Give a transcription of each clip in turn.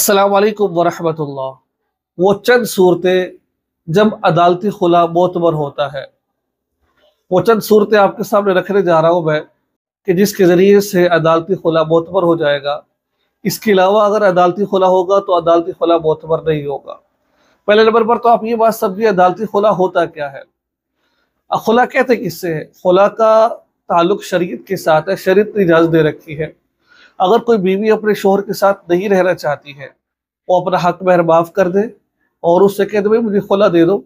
अस्सलाम वालेकुम वरहमतुल्लाह। वो चंद सूरतें जब अदालती खुला मोतबर होता है, वो चंद सूरतें आपके सामने रखने जा रहा हूँ मैं कि जिसके ज़रिए से अदालती खुला मोतबर हो जाएगा। इसके अलावा अगर अदालती खुला होगा तो अदालती खुला मोतबर नहीं होगा। पहले नंबर पर तो आप ये बात समझिए, अदालती खुला होता क्या है। खुला कहते किससे है? खुला का ताल्लुक शरीयत के साथ है। शरीयत ने इजाज़त दे रखी है, अगर कोई बीवी अपने शोहर के साथ नहीं रहना चाहती है, वो अपना हक महर माफ़ कर दे और उससे कह दे भाई मुझे खुला दे दो,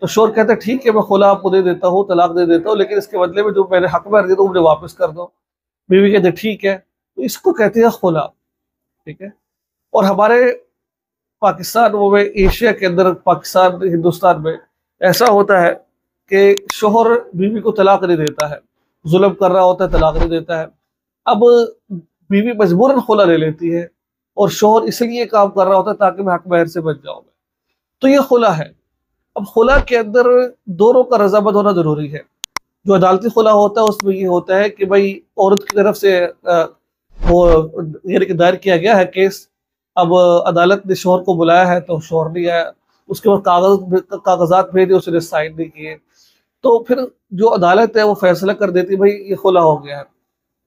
तो शोहर कहता है ठीक है मैं खुला आपको दे देता हूँ, तलाक दे देता हूँ, लेकिन इसके बदले में जो मैंने हक महर दिया तो मुझे वापस कर दो। बीवी कहते ठीक है, तो इसको कहते हैं खुला। ठीक है। और हमारे पाकिस्तान में, एशिया के अंदर, पाकिस्तान हिंदुस्तान में ऐसा होता है कि शोहर बीवी को तलाक नहीं देता है, जुल्म कर रहा होता है, तलाक नहीं देता है। अब बीवी मजबूरन खुला ले लेती है और शोहर इसलिए काम कर रहा होता है ताकि मैं हक महर से बच जाऊं, तो ये खुला है। अब खुला के अंदर दोनों का रजामंद होना जरूरी है। जो अदालती खुला होता है उसमें ये होता है कि भाई औरत की तरफ से वो यानी कि दायर किया गया है केस, अब अदालत ने शोहर को बुलाया है तो शोहर नहीं आया, उसके बाद कागजात भेजे, उसने साइन नहीं किए, तो फिर जो अदालत है वो फैसला कर देती है भाई ये खुला हो गया है।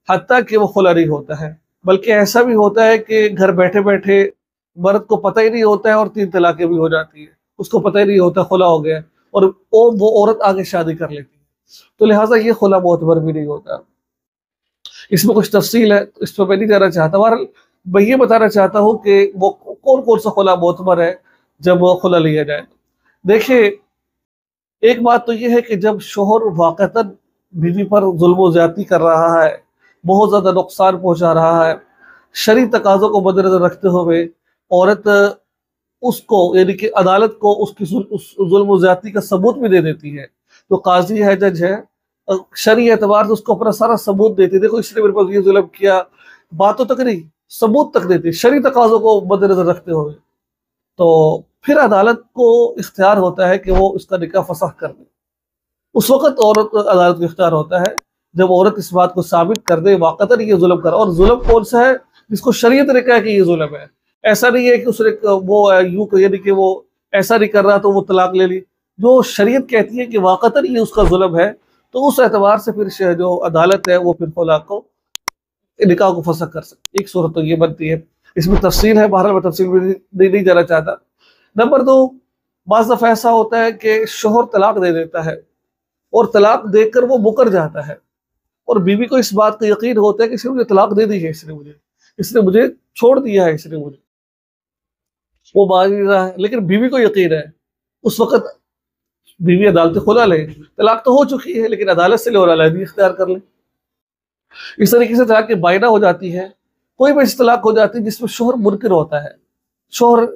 हत्ता कि वो खुला नहीं होता है, बल्कि ऐसा भी होता है कि घर बैठे बैठे मर्द को पता ही नहीं होता है और 3 तलाकें भी हो जाती है, उसको पता ही नहीं होता खुला हो गया है, और वो औरत आगे शादी कर लेती है, तो लिहाजा ये खुला मोतबर भी नहीं होता। इसमें कुछ तफसील है, इस पर मैं नहीं जाना चाहता। बहरहाल मैं ये बताना चाहता हूँ कि वो कौन कौन सा खुला मोतबर है जब वो खुला लिया जाए। देखिए, एक बात तो ये है कि जब शोहर वाक़तन बीवी पर जुल्म ज़्यादती कर रहा है, बहुत ज़्यादा नुकसान पहुंचा रहा है, शरई तकाज़ों को मद्देनज़र रखते हुए औरत उसको यानी कि अदालत को उसकी उस जुल्म ज़्यादती का सबूत भी दे देती है, तो काजी है, जज है, शरई एतबार से उसको अपना सारा सबूत देती है, देखो इसने मेरे पास ये जुल्म किया, बातों तक नहीं सबूत तक देती है शरई तकाज़ों को मद्देनज़र रखते हुए, तो फिर अदालत को इख्तियार होता है कि वो इसका निकाह फसख कर दे। उस वक्त औरत अदालत को इख्तियार होता है जब औरत इस बात को साबित कर दे वाक़तन ये जुल्म कर, और जुल्म कौन सा है जिसको शरीयत ने कहा कि ये जुल्म है। ऐसा नहीं है कि उसने वो यूं यानी कि वो ऐसा नहीं कर रहा तो वो तलाक ले ली, जो शरीयत कहती है कि वाक़तन ये उसका जुल्म है, तो उस एतबार से फिर जो अदालत है वो फिर खुला को निकाह को फसख कर सकती। एक सूरत तो ये बनती है, इसमें तफसील है, बहरहाल मैं तफसील में नहीं जाना चाहता। नंबर 2, बाज़ दफ़ा ऐसा होता है कि शोहर तलाक दे देता है और तलाक देकर वो मुकर जाता है, और बीवी को इस बात का यकीन होता है कि इसने मुझे तलाक दे दी है, इसने मुझे छोड़ दिया है, इसने मुझे, वो मान नहीं रहा है, लेकिन बीवी को यकीन है। उस वक्त बीवी अदालत खुला ले, तलाक तो हो चुकी है लेकिन अदालत से ले और अलहदी इख्तियार कर ले। इस तरीके से तलाक की बायना हो जाती है। कोई भी ऐसी तलाक हो जाती है जिसमें शोहर मुनकिर होता है, शोहर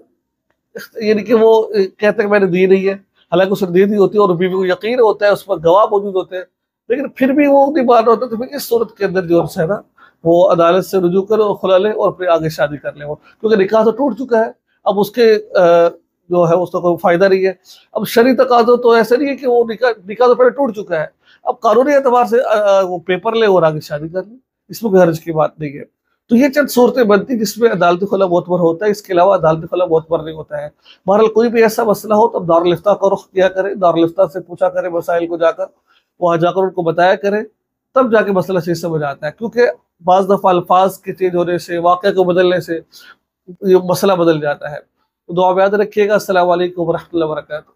यानी कि वो कहते हैं मैंने दी नहीं है, हालांकि उसने दे दी होती है और बीवी को यकीन होता है, उस पर गवाह मौजूद होते हैं, लेकिन फिर भी वो नहीं मान रहा होता, तो फिर इस सूरत के अंदर जो है ना वो अदालत से रुजू करे और खुला ले और फिर आगे शादी कर ले, वो क्योंकि निकाह तो टूट चुका है, अब उसके जो है उसका कोई फायदा नहीं है। अब शरई तकाज़ो तो ऐसा नहीं है कि वो निकाह तो पहले टूट चुका है, अब कानूनी एतबार से वो पेपर ले और आगे शादी कर ले, इसमें कोई हर्ज की बात नहीं है। तो ये चंद सूरतें बनती जिसमें अदालती खुला मोतबर होता है, इसके अलावा अदालती खुला मोतबर नहीं होता है। बहरहाल कोई भी ऐसा मसला हो तो दारुल इफ्ता का रुख किया करे, दारुल इफ्ता से पूछा करे मसाइल को जाकर, वहाँ जाकर उनको बताया करे, तब जाके मसला सही समझ आता है, क्योंकि बाज़ दफ़ा अल्फाज के चेंज होने से, वाक़े को बदलने से ये मसला बदल जाता है। तो दुआ में याद रखिएगा। अस्सलामु अलैकुम व रहमतुल्लाहि व बरकातहू।